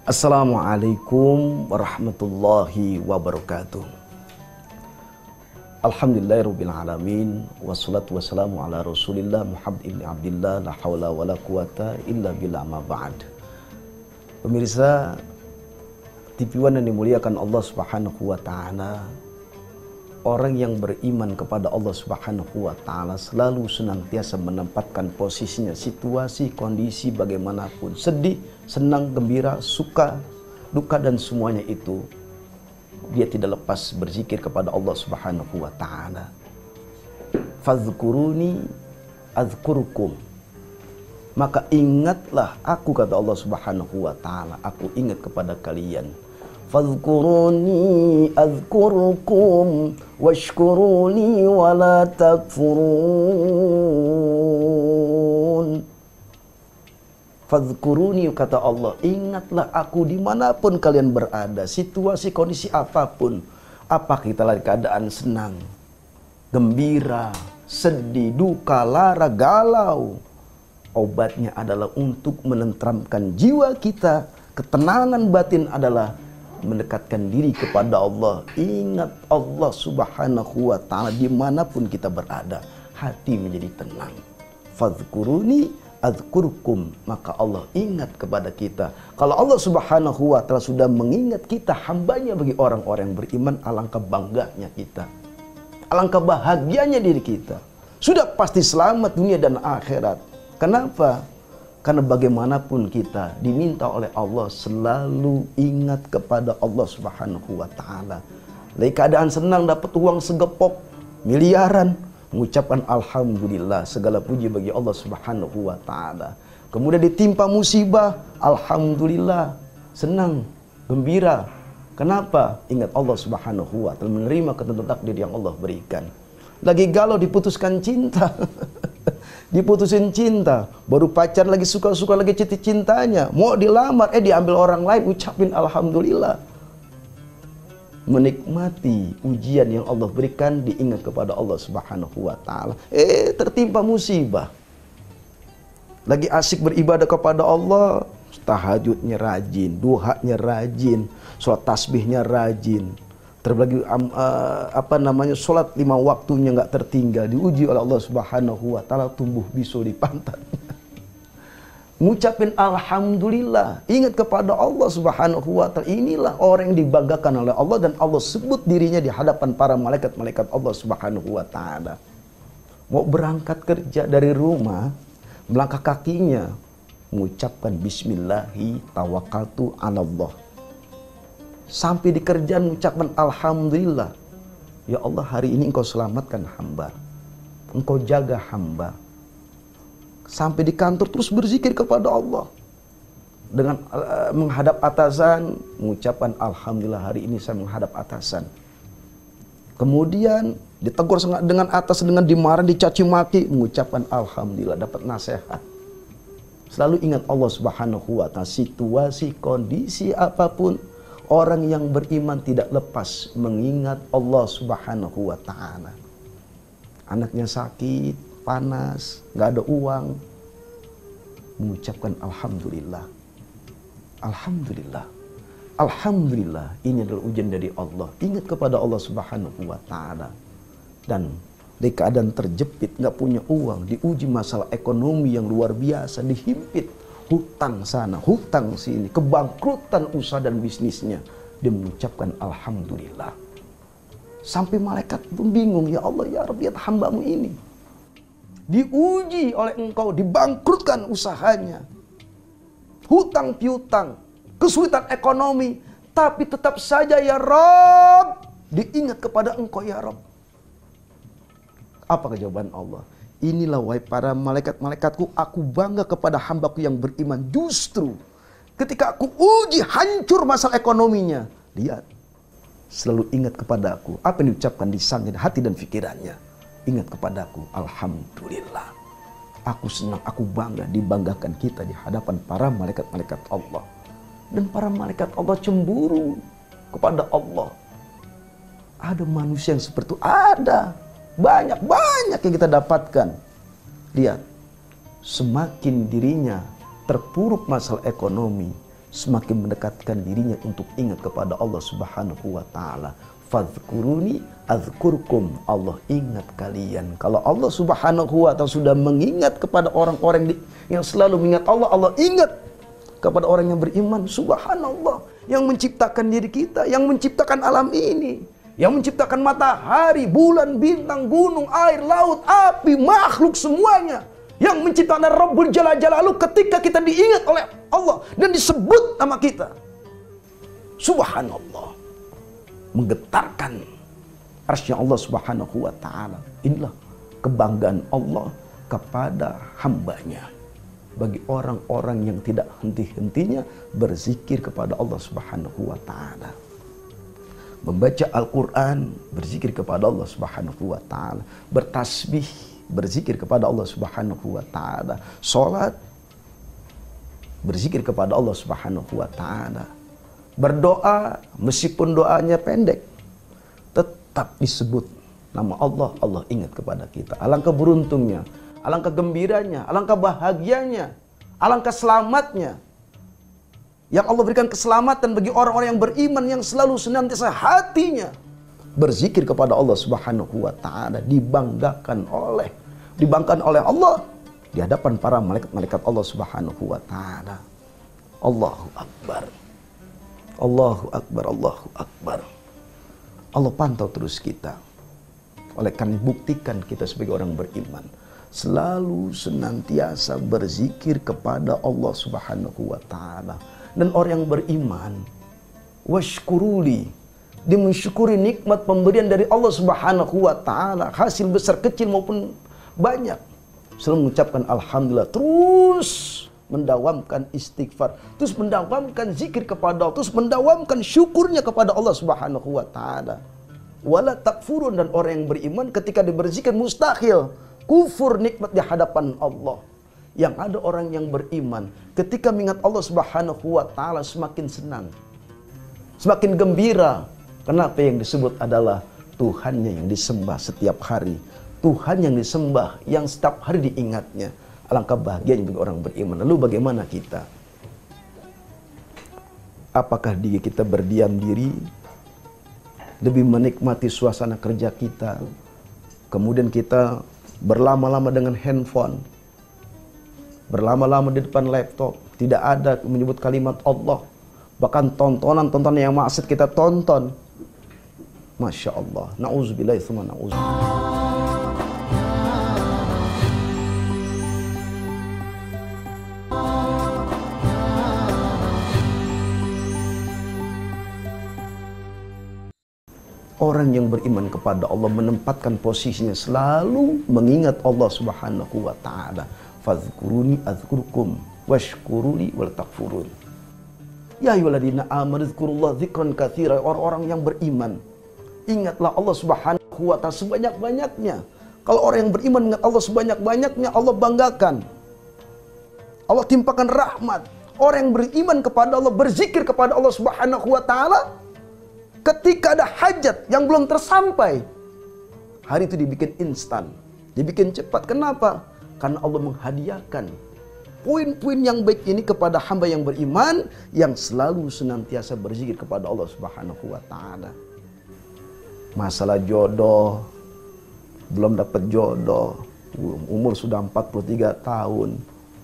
Assalamualaikum warahmatullahi wabarakatuh. Alhamdulillahirabbil alamin wassalatu wassalamu ala Rasulillah Muhammad ibn Abdillah la haula wala quwata illa billah ma ba'd. Pemirsa TV One yang dimuliakan Allah Subhanahu wa taala, orang yang beriman kepada Allah Subhanahu wa taala selalu senantiasa menempatkan posisinya, situasi, kondisi bagaimanapun, sedih, senang, gembira, suka, duka dan semuanya itu dia tidak lepas berzikir kepada Allah Subhanahu wa taala. Fadhkuruni azkurukum. Maka ingatlah aku, kata Allah Subhanahu wa taala, aku ingat kepada kalian. Fadhkuruni azkurukum washkuruni wala takfurun. Fadhkuruni, kata Allah, ingatlah aku dimanapun kalian berada, situasi kondisi apapun. Apa kita lagi keadaan senang, gembira, sedih, duka, lara, galau, obatnya adalah untuk menenteramkan jiwa kita. Ketenangan batin adalah mendekatkan diri kepada Allah. Ingat Allah Subhanahu wa taala dimanapun kita berada, hati menjadi tenang. Fadhkuruni azkurkum, maka Allah ingat kepada kita. Kalau Allah Subhanahu wa taala sudah mengingat kita, hambanya bagi orang-orang yang beriman, alangkah bangganya kita, alangkah bahagianya diri kita. Sudah pasti selamat dunia dan akhirat. Kenapa? Karena bagaimanapun kita diminta oleh Allah selalu ingat kepada Allah Subhanahu wa taala. Lagi keadaan senang dapat uang segepok miliaran, mengucapkan alhamdulillah, segala puji bagi Allah Subhanahu wa taala. Kemudian ditimpa musibah, alhamdulillah, senang, gembira. Kenapa? Ingat Allah Subhanahu wa taala, menerima ketentuan takdir yang Allah berikan. Lagi galau diputuskan cinta. Diputusin cinta, baru pacar lagi suka-suka lagi cintanya, mau dilamar, diambil orang lain, ucapin alhamdulillah. Menikmati ujian yang Allah berikan, diingat kepada Allah Subhanahu wa taala. Tertimpa musibah. Lagi asik beribadah kepada Allah, tahajudnya rajin, duhanya rajin, sholat tasbihnya rajin. Terbagi sholat 5 waktunya nggak tertinggal, diuji oleh Allah Subhanahu wa taala, tumbuh bisul di pantatnya. Ngucapin alhamdulillah, ingat kepada Allah Subhanahu wa taala. Inilah orang yang dibanggakan oleh Allah, dan Allah sebut dirinya di hadapan para malaikat-malaikat Allah Subhanahu wa taala. Mau berangkat kerja dari rumah, melangkah kakinya, mengucapkan bismillahi tawakkaltu 'alallah. Sampai di kerjaan mengucapkan alhamdulillah. Ya Allah, hari ini Engkau selamatkan hamba, Engkau jaga hamba. Sampai di kantor terus berzikir kepada Allah. Dengan menghadap atasan, mengucapkan alhamdulillah, hari ini saya menghadap atasan. Kemudian ditegur dengan atas, dengan dimarahi, dicaci maki, mengucapkan alhamdulillah, dapat nasihat. Selalu ingat Allah Subhanahu wa taala, situasi kondisi apapun. Orang yang beriman tidak lepas mengingat Allah Subhanahu wa taala. Anaknya sakit, panas, nggak ada uang, mengucapkan alhamdulillah. Alhamdulillah. Alhamdulillah, ini adalah ujian dari Allah. Ingat kepada Allah Subhanahu wa taala. Dan di keadaan terjepit, nggak punya uang, diuji masalah ekonomi yang luar biasa, dihimpit, hutang sana, hutang sini, kebangkrutan usaha dan bisnisnya, dia mengucapkan alhamdulillah. Sampai malaikat pun bingung, ya Allah, ya Rabbi, lihat hambamu ini diuji oleh Engkau, dibangkrutkan usahanya, hutang piutang, kesulitan ekonomi, tapi tetap saja ya Rabb, diingat kepada Engkau ya Rabb. Apa jawaban Allah? Inilah wahai para malaikat-malaikatku, aku bangga kepada hambaku yang beriman. Justru ketika aku uji hancur masalah ekonominya, lihat, selalu ingat kepadaku. Apa yang diucapkan di sana, hati dan pikirannya, ingat kepadaku, alhamdulillah. Aku senang, aku bangga, dibanggakan kita di hadapan para malaikat-malaikat Allah. Dan para malaikat Allah cemburu kepada Allah. Ada manusia yang seperti itu, ada. Banyak yang kita dapatkan. Lihat, semakin dirinya terpuruk masalah ekonomi, semakin mendekatkan dirinya untuk ingat kepada Allah Subhanahu wa taala. Fadhkuruni azkurkum. Allah ingat kalian. Kalau Allah Subhanahu wa taala sudah mengingat kepada orang-orang yang selalu mengingat Allah, Allah ingat kepada orang yang beriman. Subhanallah, yang menciptakan diri kita, yang menciptakan alam ini, yang menciptakan matahari, bulan, bintang, gunung, air, laut, api, makhluk semuanya, yang menciptakan Rabbul Jalal Jalaluh. Ketika kita diingat oleh Allah dan disebut nama kita, subhanallah, menggetarkan arsy-Nya Allah Subhanahu wa taala. Inilah kebanggaan Allah kepada hambanya. Bagi orang-orang yang tidak henti-hentinya berzikir kepada Allah Subhanahu wa taala. Membaca Al-Quran, berzikir kepada Allah Subhanahu wa taala. Bertasbih, berzikir kepada Allah Subhanahu wa taala. Salat, berzikir kepada Allah Subhanahu wa taala. Berdoa, meskipun doanya pendek, tetap disebut nama Allah, Allah ingat kepada kita. Alangkah beruntungnya, alangkah gembiranya, alangkah bahagianya, alangkah selamatnya yang Allah berikan keselamatan bagi orang-orang yang beriman, yang selalu senantiasa hatinya berzikir kepada Allah Subhanahu wa taala, dibanggakan oleh Allah di hadapan para malaikat-malaikat Allah Subhanahu wa taala. Allahu Akbar. Allahu Akbar, Allahu Akbar. Allah pantau terus kita. Oleh karena buktikan kita sebagai orang beriman selalu senantiasa berzikir kepada Allah Subhanahu wa taala. Dan orang yang beriman, washkuruli, dia mensyukuri nikmat pemberian dari Allah Subhanahu wa taala, hasil besar kecil maupun banyak, selalu mengucapkan alhamdulillah, terus mendawamkan istighfar, terus mendawamkan zikir kepada Allah, terus mendawamkan syukurnya kepada Allah Subhanahu wa taala. Wala takfurun, dan orang yang beriman ketika berzikir mustahil kufur nikmat di hadapan Allah. Yang ada orang yang beriman ketika mengingat Allah Subhanahu wa taala semakin senang, semakin gembira. Kenapa? Yang disebut adalah Tuhannya yang disembah setiap hari, Tuhan yang disembah, yang setiap hari diingatnya. Alangkah bahagianya bagi orang beriman. Lalu bagaimana kita? Apakah kita berdiam diri, lebih menikmati suasana kerja kita, kemudian kita berlama-lama dengan handphone, berlama-lama di depan laptop, tidak ada menyebut kalimat Allah, bahkan tontonan-tontonan yang maksiat kita tonton. Masya Allah, na'udzubillahi tsumma na'udzubillah. Orang yang beriman kepada Allah menempatkan posisinya selalu mengingat Allah Subhanahu wa taala. Fadhkuruni azkurkum washkuruni wal takfurun. Ya ayyuhalladzina amanu dzkurullaha dzikran katsira. Orang-orang yang beriman, ingatlah Allah Subhanahu wa taala sebanyak-banyaknya. Kalau orang yang beriman ingat Allah sebanyak-banyaknya, Allah banggakan, Allah timpakan rahmat. Orang yang beriman kepada Allah, berzikir kepada Allah Subhanahu wa taala, ketika ada hajat yang belum tersampai, hari itu dibikin instan, dibikin cepat. Kenapa? Karena Allah menghadiahkan poin-poin yang baik ini kepada hamba yang beriman, yang selalu senantiasa berzikir kepada Allah Subhanahu wa taala. Masalah jodoh, belum dapat jodoh, umur sudah 43 tahun,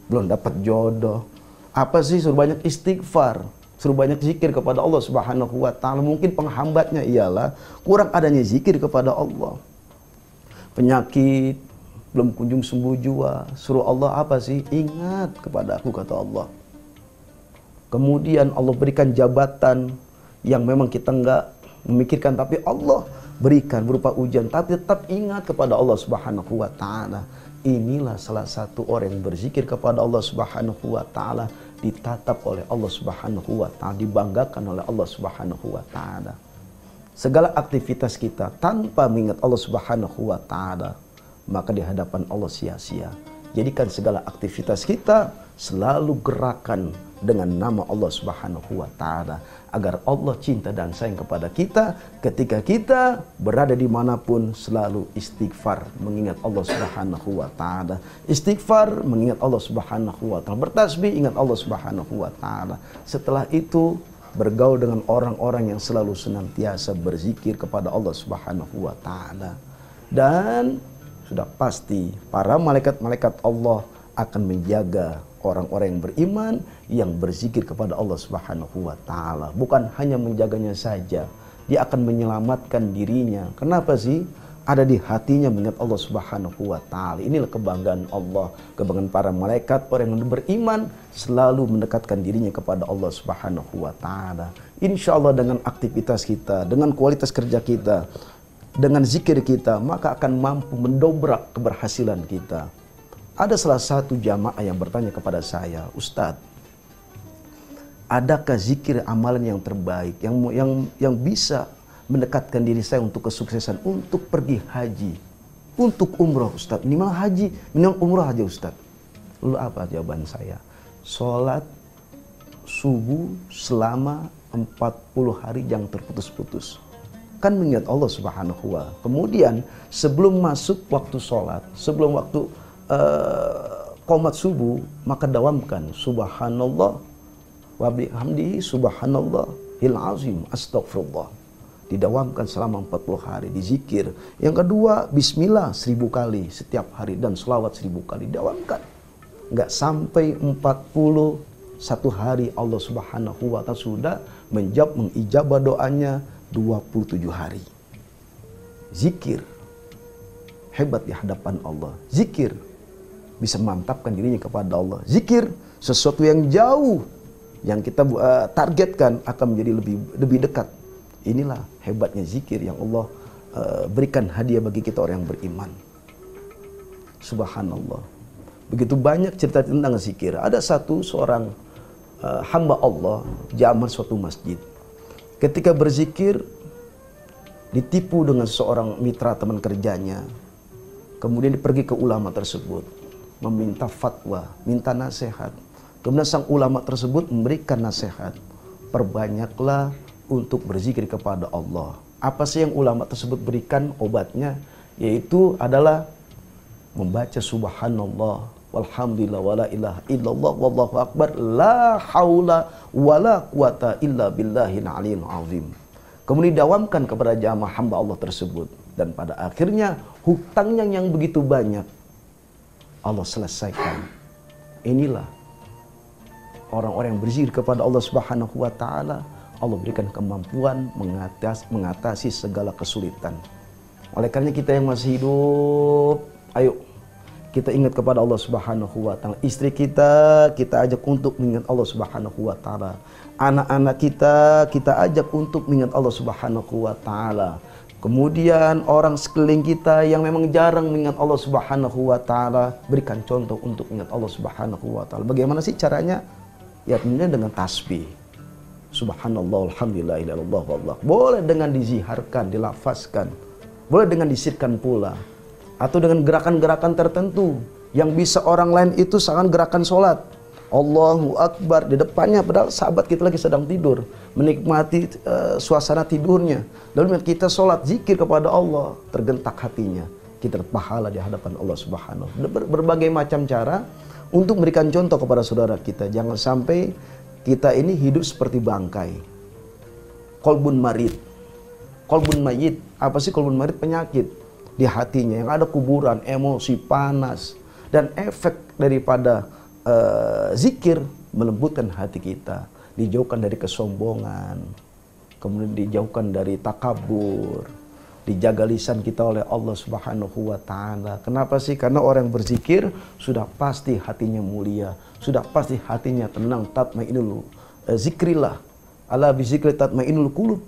belum dapat jodoh. Apa sih? Suruh banyak istighfar, suruh banyak zikir kepada Allah Subhanahu wa taala. Mungkin penghambatnya ialah kurang adanya zikir kepada Allah. Penyakit belum kunjung sembuh jua, suruh Allah apa sih? Ingat kepada aku, kata Allah. Kemudian Allah berikan jabatan yang memang kita enggak memikirkan, tapi Allah berikan berupa ujian, tapi tetap ingat kepada Allah Subhanahu wa taala. Inilah salah satu orang yang berzikir kepada Allah Subhanahu wa taala, ditatap oleh Allah Subhanahu wa taala, dibanggakan oleh Allah Subhanahu wa taala. Segala aktivitas kita tanpa mengingat Allah Subhanahu wa taala, maka di hadapan Allah sia-sia. Jadikan segala aktivitas kita selalu gerakan dengan nama Allah Subhanahu wa Ta'ala, agar Allah cinta dan sayang kepada kita ketika kita berada dimanapun. Selalu istighfar, mengingat Allah Subhanahu wa Ta'ala. Istighfar, mengingat Allah Subhanahu wa Ta'ala. Bertasbih, ingat Allah Subhanahu wa Ta'ala. Setelah itu bergaul dengan orang-orang yang selalu senantiasa berzikir kepada Allah Subhanahu wa Ta'ala. Dan sudah pasti para malaikat-malaikat Allah akan menjaga orang-orang yang beriman yang berzikir kepada Allah Subhanahu wa Ta'ala. Bukan hanya menjaganya saja, dia akan menyelamatkan dirinya. Kenapa sih? Ada di hatinya mengingat Allah Subhanahu wa Ta'ala. Inilah kebanggaan Allah, kebanggaan para malaikat. Orang yang beriman selalu mendekatkan dirinya kepada Allah Subhanahu wa Ta'ala. Insya Allah dengan aktivitas kita, dengan kualitas kerja kita, dengan zikir kita, maka akan mampu mendobrak keberhasilan kita. Ada salah satu jamaah yang bertanya kepada saya, Ustadz, adakah zikir amalan yang terbaik yang bisa mendekatkan diri saya untuk kesuksesan, untuk pergi haji, untuk umroh Ustadz? Minimal haji, minimal umroh aja Ustadz. Lalu apa jawaban saya? Sholat subuh selama 40 hari yang terputus-putus. Kan mengingat Allah Subhanahu wa Ta'ala. Kemudian sebelum masuk waktu sholat, sebelum waktu qomat subuh, maka dawamkan subhanallah wa bihamdihi subhanallahil azim astaghfirullah. Didawamkan selama 40 hari di zikir. Yang kedua, bismillah 1000 kali setiap hari dan selawat 1000 kali. Dawamkan. Enggak sampai 41 hari Allah Subhanahu wa Ta'ala sudah mengijabah doanya 27 hari. Zikir hebat di hadapan Allah. Zikir bisa memantapkan dirinya kepada Allah. Zikir sesuatu yang jauh yang kita targetkan akan menjadi lebih dekat. Inilah hebatnya zikir yang Allah berikan hadiah bagi kita orang yang beriman. Subhanallah. Begitu banyak cerita tentang zikir. Ada seorang hamba Allah jamaah suatu masjid. Ketika berzikir ditipu dengan seorang mitra teman kerjanya. Kemudian dia pergi ke ulama tersebut, meminta fatwa, minta nasihat. Kemudian sang ulama tersebut memberikan nasihat, perbanyaklah untuk berzikir kepada Allah. Apa sih yang ulama tersebut berikan obatnya? Yaitu adalah membaca subhanallah, walhamdulillah, wala ilaha illallah, wallahu akbar, la haula wala quwata illa billahil aliyil azim. Kemudian didawamkan kepada jamaah hamba Allah tersebut. Dan pada akhirnya hutangnya yang begitu banyak Allah selesaikan. Inilah orang-orang yang berzikir kepada Allah Subhanahu wa Ta'ala. Allah berikan kemampuan mengatasi segala kesulitan. Oleh karena kita yang masih hidup, ayo kita ingat kepada Allah Subhanahu wa Ta'ala. Istri kita ajak untuk mengingat Allah Subhanahu wa Ta'ala. Anak-anak kita ajak untuk mengingat Allah Subhanahu wa Ta'ala. Kemudian orang sekeliling kita yang memang jarang mengingat Allah Subhanahu wa Ta'ala, berikan contoh untuk ingat Allah Subhanahu wa Ta'ala. Bagaimana sih caranya? Ya tentunya dengan tasbih. Subhanallah, alhamdulillah, ilallah, wallah. Boleh dengan diziharkan, dilafazkan. Boleh dengan disirkan pula. Atau dengan gerakan-gerakan tertentu yang bisa orang lain itu sangat gerakan sholat. Allahu Akbar di depannya, padahal sahabat kita lagi sedang tidur, menikmati suasana tidurnya. Lalu kita sholat zikir kepada Allah, tergentak hatinya, kita berpahala di hadapan Allah Subhanahu. Berbagai macam cara untuk memberikan contoh kepada saudara kita. Jangan sampai kita ini hidup seperti bangkai, kolbun marid, kolbun mayit. Apa sih kolbun marid? Penyakit di hatinya yang ada kuburan, emosi, panas, dan efek daripada zikir melembutkan hati kita, dijauhkan dari kesombongan, kemudian dijauhkan dari takabur, dijaga lisan kita oleh Allah Subhanahu wa Ta'ala. Kenapa sih? Karena orang yang berzikir sudah pasti hatinya mulia, sudah pasti hatinya tenang. Tatmainul zikrillah, ala bizikri tatmainul qulub.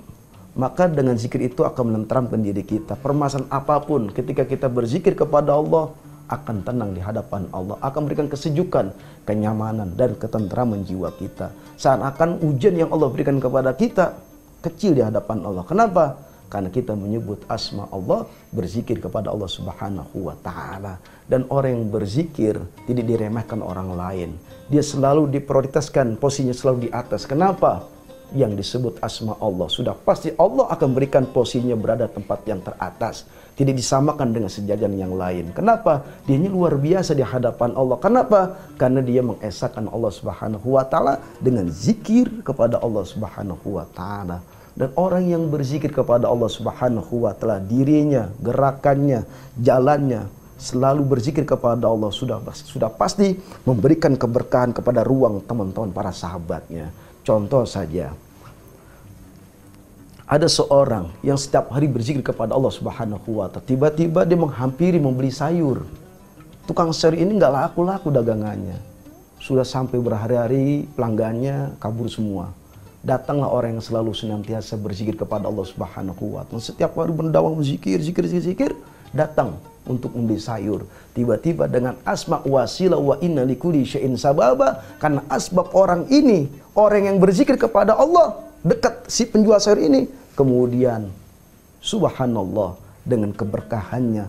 Maka dengan zikir itu akan menenteramkan diri kita. Permasalahan apapun ketika kita berzikir kepada Allah akan tenang di hadapan Allah, akan memberikan kesejukan, kenyamanan, dan ketenteraman jiwa kita. Seakan-akan ujian yang Allah berikan kepada kita kecil di hadapan Allah. Kenapa? Karena kita menyebut asma Allah, berzikir kepada Allah Subhanahu wa Ta'ala. Dan orang yang berzikir tidak diremehkan orang lain. Dia selalu diprioritaskan, posisinya selalu di atas. Kenapa? Yang disebut asma Allah, sudah pasti Allah akan berikan posisinya berada tempat yang teratas. Tidak disamakan dengan sejajan yang lain. Kenapa? Dia ini luar biasa di hadapan Allah. Kenapa? Karena dia mengesahkan Allah Subhanahu wa Ta'ala dengan zikir kepada Allah Subhanahu wa Ta'ala. Dan orang yang berzikir kepada Allah Subhanahu wa Ta'ala, dirinya, gerakannya, jalannya, selalu berzikir kepada Allah, sudah pasti memberikan keberkahan kepada ruang teman-teman para sahabatnya. Contoh saja, ada seorang yang setiap hari berzikir kepada Allah Subhanahu wa Ta'ala. Tiba-tiba dia menghampiri membeli sayur. Tukang sayur ini nggak laku-laku dagangannya. Sudah sampai berhari-hari pelanggannya kabur semua. Datanglah orang yang selalu senantiasa berzikir kepada Allah Subhanahu wa Ta'ala. Setiap hari berdawam zikir, datang untuk membeli sayur. Tiba-tiba dengan asma wasilah wa inna likulli syai'in sababa, karena asbab orang ini, orang yang berzikir kepada Allah, dekat si penjual sayur ini, kemudian subhanallah, dengan keberkahannya,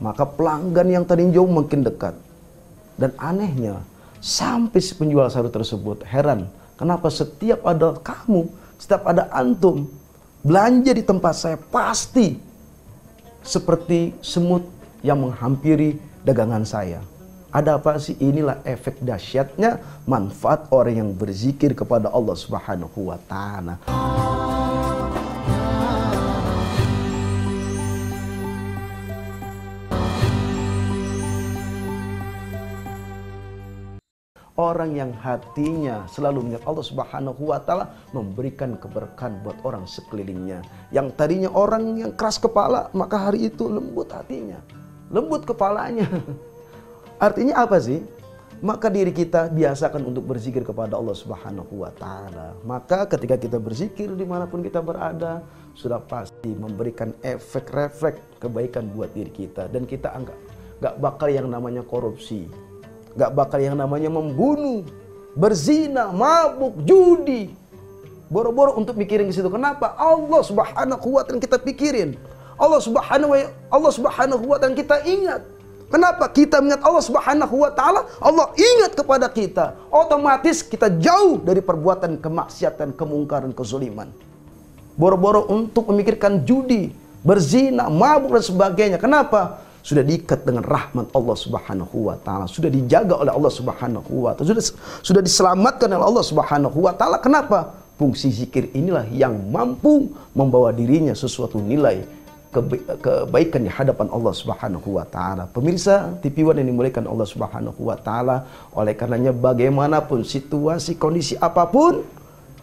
maka pelanggan yang tadi jauh makin dekat. Dan anehnya, sampai si penjual sayur tersebut heran, kenapa setiap ada kamu, setiap ada antum belanja di tempat saya, pasti seperti semut yang menghampiri dagangan saya. Ada apa sih? Inilah efek dahsyatnya manfaat orang yang berzikir kepada Allah Subhanahu wa Ta'ala. Orang yang hatinya selalu mengingat Allah Subhanahu wa Ta'ala memberikan keberkahan buat orang sekelilingnya. Yang tadinya orang yang keras kepala, maka hari itu lembut hatinya, lembut kepalanya. Artinya apa sih? Maka diri kita biasakan untuk berzikir kepada Allah Subhanahu wa Ta'ala. Maka ketika kita berzikir dimanapun kita berada, sudah pasti memberikan efek refleks kebaikan buat diri kita. Dan kita nggak bakal yang namanya korupsi, nggak bakal yang namanya membunuh, berzina, mabuk, judi. Boro-boro untuk mikirin ke situ. Kenapa? Allah Subhanahu wa Ta'ala kita pikirin. Allah Subhanahu wa Ta'ala kita ingat. Kenapa? Kita mengingat Allah Subhanahu wa Ta'ala, Allah ingat kepada kita. Otomatis kita jauh dari perbuatan kemaksiatan, kemungkaran, kezaliman. Boro-boro untuk memikirkan judi, berzina, mabuk dan sebagainya. Kenapa? Sudah diikat dengan rahmat Allah Subhanahu wa Ta'ala, sudah dijaga oleh Allah Subhanahu wa Ta'ala, sudah diselamatkan oleh Allah Subhanahu wa Ta'ala. Kenapa? Fungsi zikir inilah yang mampu membawa dirinya sesuatu nilai kebaikan di hadapan Allah Subhanahu wa Ta'ala. Pemirsa TV One yang dimuliakan Allah Subhanahu wa Ta'ala, oleh karenanya bagaimanapun situasi kondisi apapun,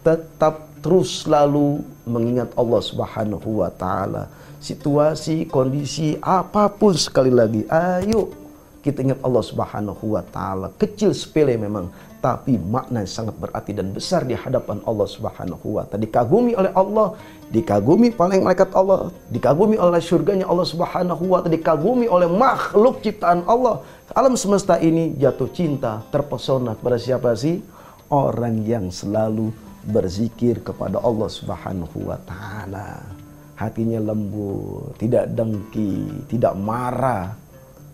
tetap terus selalu mengingat Allah Subhanahu wa Ta'ala. Situasi kondisi apapun, sekali lagi, ayo kita ingat Allah Subhanahu wa Ta'ala. Kecil sepele memang, tapi makna sangat berarti dan besar di hadapan Allah Subhanahu wa Ta'ala. Dikagumi oleh Allah, dikagumi oleh malaikat Allah, dikagumi oleh surganya Allah Subhanahu wa Ta'ala, dikagumi oleh makhluk ciptaan Allah. Alam semesta ini jatuh cinta, terpesona kepada siapa sih? Orang yang selalu berzikir kepada Allah Subhanahu wa Ta'ala. Hatinya lembut, tidak dengki, tidak marah.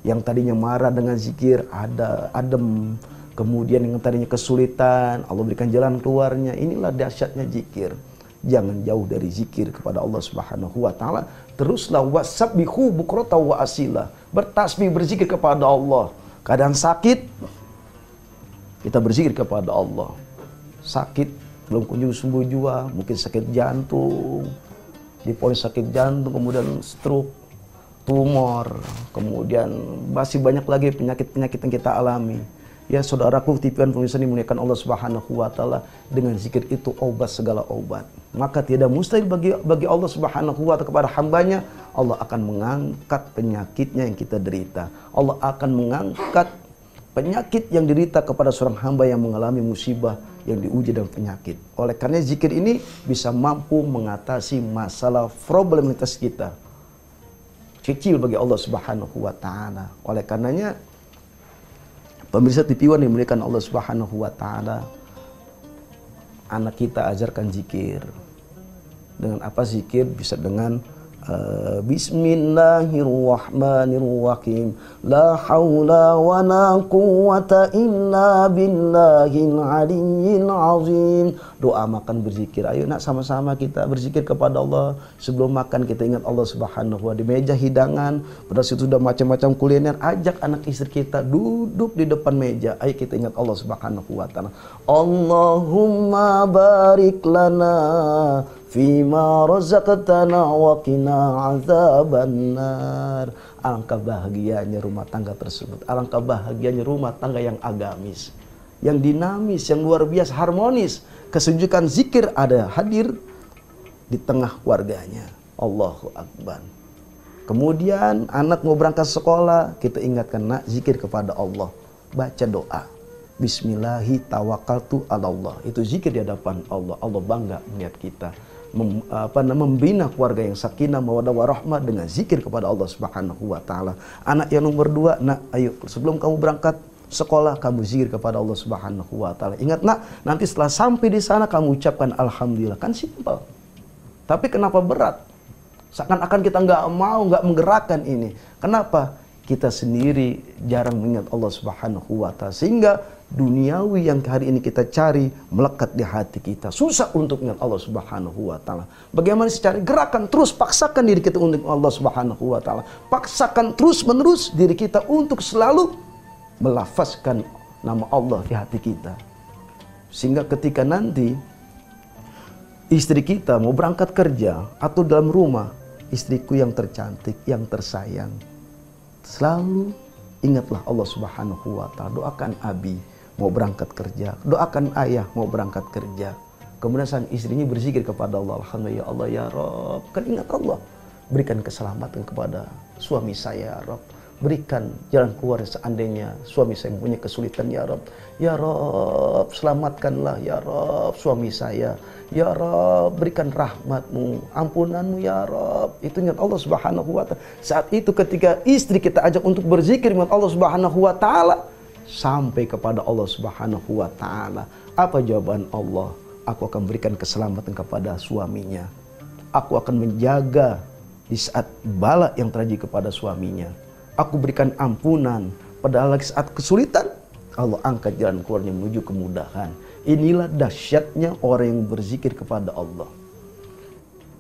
Yang tadinya marah dengan zikir ada adem. Kemudian yang tadinya kesulitan, Allah berikan jalan keluarnya. Inilah dahsyatnya zikir. Jangan jauh dari zikir kepada Allah Subhanahu wa Ta'ala. Teruslah wasabbihu bukrata wa asila. Bertasbih, berzikir kepada Allah. Keadaan sakit, kita berzikir kepada Allah. Sakit, belum kunjung sembuh juga, mungkin sakit jantung, diponis sakit jantung, kemudian stroke, tumor, kemudian masih banyak lagi penyakit-penyakit yang kita alami. Ya saudaraku, TV One pemirsa dimuliakan Allah Subhanahu wa Ta'ala, dengan zikir itu obat segala obat. Maka tidak mustahil bagi Allah Subhanahu wa Ta'ala kepada hambanya, Allah akan mengangkat penyakitnya yang kita derita. Allah akan mengangkat penyakit yang derita kepada seorang hamba yang mengalami musibah, yang diuji dengan penyakit. Oleh karena zikir ini bisa mampu mengatasi masalah problemitas kita. Kecil bagi Allah Subhanahu wa Ta'ala. Oleh karenanya pemirsa TV One dimuliakan Allah Subhanahu wa Ta'ala, anak kita ajarkan zikir. Dengan apa zikir? Bisa dengan Bismillahirrahmanirrahim. La haula wa la quwwata illa billahil aliyyil azim. Doa makan berzikir. Ayo nak sama-sama kita berzikir kepada Allah. Sebelum makan kita ingat Allah Subhanahu wa ta'ala. Di meja hidangan, pada situ sudah macam-macam kuliner, ajak anak istri kita duduk di depan meja. Ayo kita ingat Allah Subhanahu wa ta'ala. Allahumma barik lana fima razaqtana wa qina azabannar. Alangkah bahagianya rumah tangga tersebut. Alangkah bahagianya rumah tangga yang agamis, yang dinamis, yang luar biasa harmonis. Kesejukan zikir ada hadir di tengah keluarganya. Allahu Akbar. Kemudian anak mau berangkat sekolah, kita ingatkan, nak, zikir kepada Allah. Baca doa. Bismillahi tawakkaltu ala Allah. Itu zikir di hadapan Allah. Allah bangga melihat kita. Membina keluarga yang sakinah mawaddah warahmah dengan zikir kepada Allah Subhanahu wa ta'ala. Anak yang nomor 2, nak, ayo sebelum kamu berangkat sekolah kamu zikir kepada Allah Subhanahu wa ta'ala. Ingat, nak, nanti setelah sampai di sana kamu ucapkan alhamdulillah. Kan simpel. Tapi kenapa berat? Seakan-akan kita nggak menggerakkan ini. Kenapa? Kita sendiri jarang mengingat Allah Subhanahu wa ta'ala, sehingga duniawi yang hari ini kita cari melekat di hati kita. Susah untuk ingat Allah Subhanahu wa ta'ala. Bagaimana secara gerakan terus paksakan diri kita untuk Allah Subhanahu wa ta'ala. Paksakan terus menerus diri kita untuk selalu melafazkan nama Allah di hati kita. Sehingga ketika nanti istri kita mau berangkat kerja atau dalam rumah, istriku yang tercantik, yang tersayang, selalu ingatlah Allah Subhanahu wa ta'ala. Doakan abi mau berangkat kerja, doakan ayah mau berangkat kerja. Kemudian sang istrinya berzikir kepada Allah, alhamdulillah ya Allah ya Rabb. Kan ingat Allah, berikan keselamatan kepada suami saya ya Rabb. Berikan jalan keluar seandainya suami saya mempunyai kesulitan ya Rabb. Ya Rabb, selamatkanlah ya Rabb suami saya. Ya Rabb, berikan rahmatmu, ampunanmu ya Rabb. Itu ingat Allah Subhanahu wa ta'ala. Saat itu ketika istri kita ajak untuk berzikir ingat Allah Subhanahu wa ta'ala, sampai kepada Allah Subhanahu wa ta'ala. Apa jawaban Allah? Aku akan berikan keselamatan kepada suaminya. Aku akan menjaga di saat bala yang terjadi kepada suaminya. Aku berikan ampunan padahal lagi saat kesulitan, Allah angkat jalan keluarnya menuju kemudahan. Inilah dahsyatnya orang yang berzikir kepada Allah.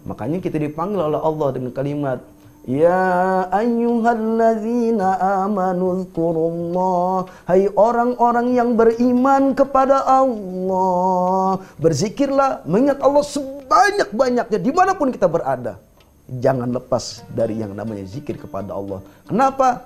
Makanya kita dipanggil oleh Allah dengan kalimat, ya ayyuhalladzina amanu dzkurullah. Hai orang-orang yang beriman kepada Allah, berzikirlah, mengingat Allah sebanyak-banyaknya dimanapun kita berada. Jangan lepas dari yang namanya zikir kepada Allah. Kenapa?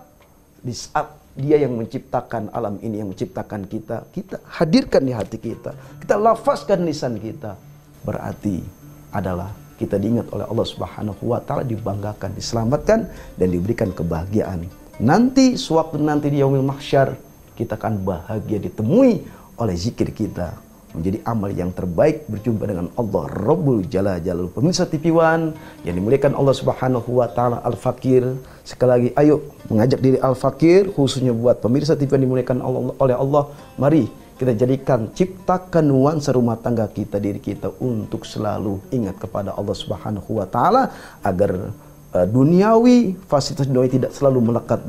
Di saat Dia yang menciptakan alam ini, yang menciptakan kita, kita hadirkan di hati kita, kita lafazkan lisan kita, berarti adalah kita diingat oleh Allah Subhanahu wa ta'ala, dibanggakan, diselamatkan, dan diberikan kebahagiaan. Nanti, sewaktu nanti di yaumil mahsyar, kita akan bahagia ditemui oleh zikir kita. Menjadi amal yang terbaik berjumpa dengan Allah Rabbul Jalal Jalal. Pemirsa TV One yang dimuliakan Allah Subhanahu wa ta'ala, Al-Fakir. Sekali lagi, ayo mengajak diri Al-Fakir, khususnya buat pemirsa TV yang dimuliakan oleh Allah. Mari kita jadikan, ciptakan nuansa rumah tangga kita, diri kita, untuk selalu ingat kepada Allah Subhanahu wa ta'ala, agar duniawi, fasilitas duniawi tidak selalu melekat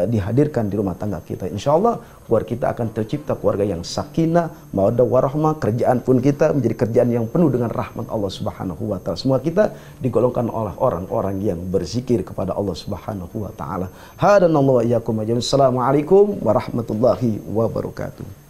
dihadirkan di rumah tangga kita. Insya Allah keluarga kita akan tercipta keluarga yang sakinah, mawaddah warahmah. Kerjaan pun kita menjadi kerjaan yang penuh dengan rahmat Allah Subhanahu wa ta'ala. Semua kita digolongkan oleh orang-orang yang berzikir kepada Allah Subhanahu wa ta'ala. Hadanallahu wa iyyakum ajmain. Assalamualaikum warahmatullahi wabarakatuh.